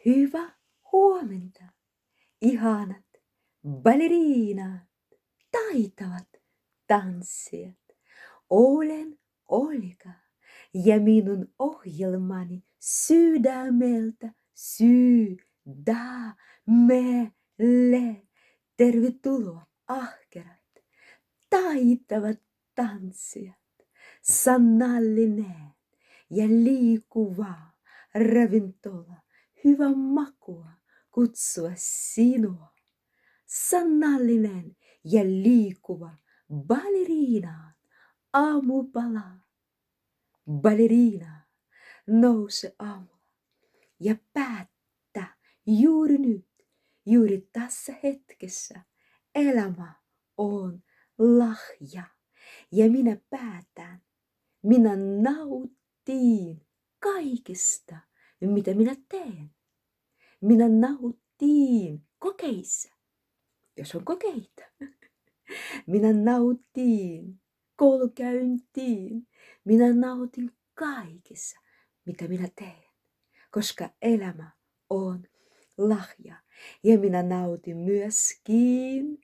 Hyvää huomenta, ihanat baleriinat, taitavat tanssijat. Olen Olga ja minun ohjelmani sydämeltä sydämelle. Tervetuloa ahkerat, taitavat tanssijat. Sanallinen ja liikuva ravintola, hyvä makua kutsua sinua. Sanallinen ja liikuva baleriina, aamupala. Baleriina, nouse aamulla ja päätä juuri nyt, juuri tässä hetkessä. Elämä on lahja ja minä päätän, minä nautin kaikesta, mitä minä teen. Minä nautin kokeissa, jos on kokeita. Minä nautin koulukäyntiin. Minä nautin kaikessa, mitä minä teen, koska elämä on lahja. Ja minä nautin myöskin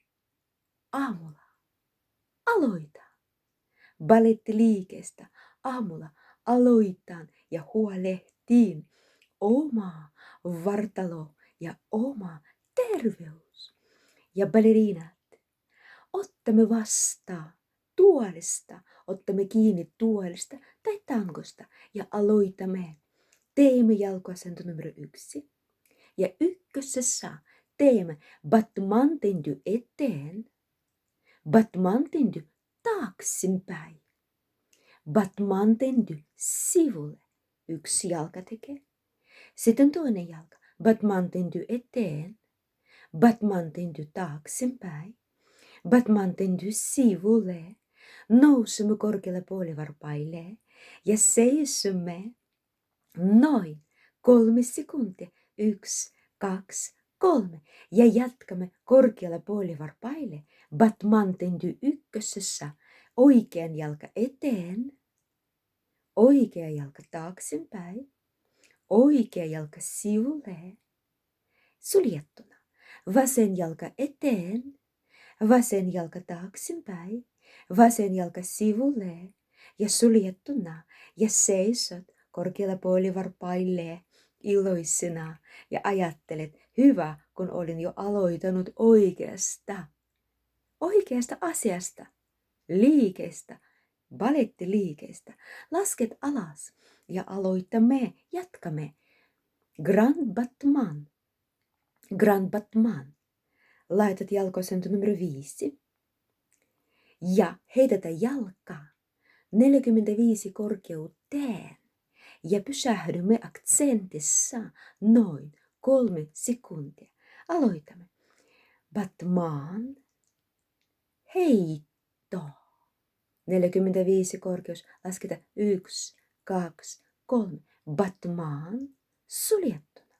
aamulla. Aloita. Balettiliikeestä aamulla aloitan ja huolehtiin oma vartalo ja oma terveys. Ja baleriinat, ottamme vastaan tuolista, ottamme kiinni tuolista tai tangosta ja aloitamme. Teemme jalkoasento numero 1. Ja ykkösessä teemme batmantendy eteen, batmantendy taaksepäin, batmantendy sivulle. Yksi jalka tekee. Sitten toinen jalka, batmantendy eteen, batmantendy taaksepäin, batmantendy sivulle. Nousemme korkealle puolivarpaille ja seisomme noin 3 sekuntia. 1, 2, 3. Ja jatkamme korkealla puolivarpaille. Batmantendy ykkösessä. Oikean jalka eteen. Oikea jalka taaksepäin. Oikea jalka sivulle. Suljettuna. Vasen jalka eteen. Vasen jalka taaksepäin. Vasen jalka sivulle. Ja suljettuna. Ja seisot korkealla puolivarpaille iloisena ja ajattelet, hyvä, kun olin jo aloitanut oikeasta asiasta, liikeestä, balettiliikeestä. Lasket alas ja aloitamme, jatkamme. Grand battement. Grand battement. Laitat jalkoasento numero 5 ja heitätä jalkaa 45 korkeuteen. Ja pysähdymme aksentissa noin 3 sekuntia. Aloitamme. Battement. Heitto. 45 korkeus. Lasketa 1, 2, 3. Battement. Suljettuna.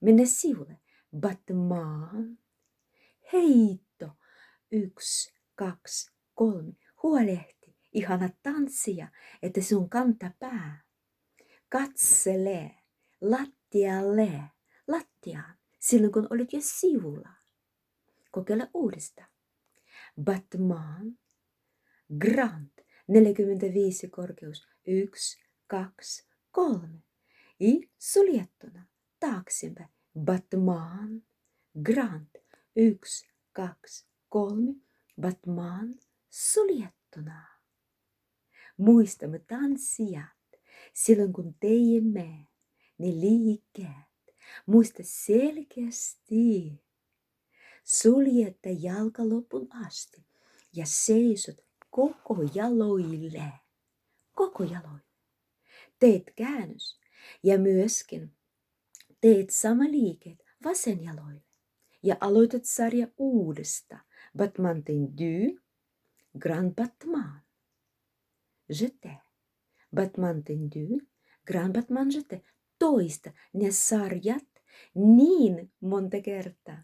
Mennä sivulle. Battement. Heitto. 1, 2, 3. Huolehti. Ihana tanssia, että sun kantapää katselee lattiaan, silloin kun olit jo sivulla. Kokeile uudestaan. Battement, grand, 45 korkeus, 1, 2, 3. Suljettuna, taaksepäin. Battement, grand, 1, 2, 3. Battement, suljettuna. Muistamme tanssia. Silloin kun teemme ne liikkeet, muista selkeästi. Suljetta jalka lopun asti ja seisot koko jaloille. Koko jaloille. Teet käännös ja myöskin teet sama liikeet vasen jaloille. Ja aloitat sarja uudesta. Batmantendy, grand battement. Jeté. Batmantendy, grand battement jeté. Toista ne sarjat niin monta kertaa,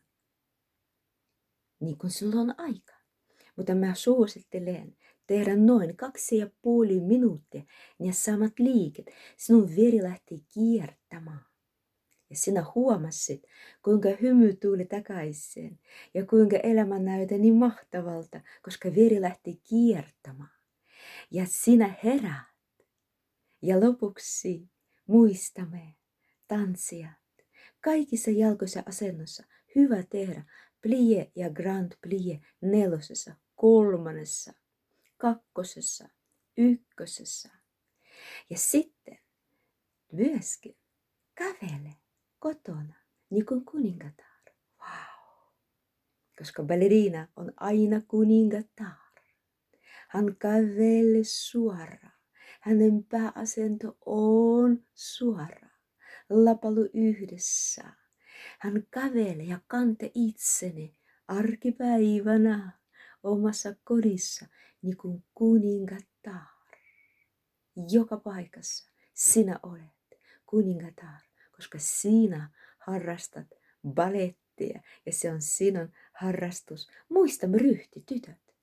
niin kuin sulla on aika. Mutta mä suosittelen tehdä noin 2,5 minuuttia ne samat liiket. Sinun veri lähtee kiertämään. Ja Ja sinä huomasit, kuinka hymy tuli takaisin ja kuinka elämä näytti niin mahtavalta, koska veri lähti kiertämään. Ja sinä herät. Ja lopuksi muistamme tanssijat. Kaikissa jalkoissa asennossa hyvä tehdä plie ja grand plie 4, 3, 2, 1. Ja sitten myöskin kävele kotona niin kuin kuningatar. Wow. Koska ballerina on aina kuningatar. Hän kävelee suoraan. Hänen pääasento on suora. Lapalu yhdessä. Hän kävelee ja kante itseni arkipäivänä omassa kodissa niin kuin kuningatar. Joka paikassa sinä olet kuningatar, koska sinä harrastat balettia ja se on sinun harrastus. Muistamme ryhti, tytöt.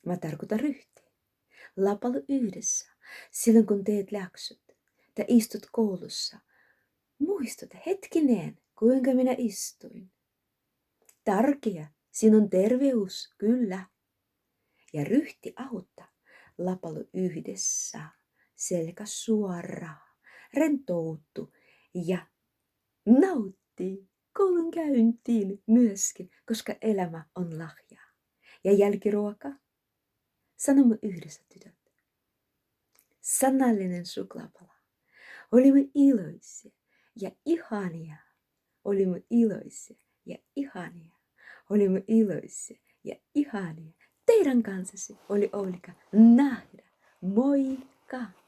Mä tarkoitan ryhti. Lapalu yhdessä. Silloin kun teet läksyt tai istut koulussa. Muistuta hetkinen, kuinka minä istuin. Tärkeä sinun terveys, kyllä. Ja ryhti auttaa. Lapalu yhdessä. Selkä suoraan. Rentoutu ja nautti koulunkäyntiin myöskin, koska elämä on lahja. Ja jälkiruoka. Sanomme yhdessä, tytöt. Sanallinen suklaapala. Olimme iloisia ja ihania. Olimme iloisia ja ihania. Olimme iloisia ja ihania. Teidän kanssasi oli Oulika nähdä. Moikka!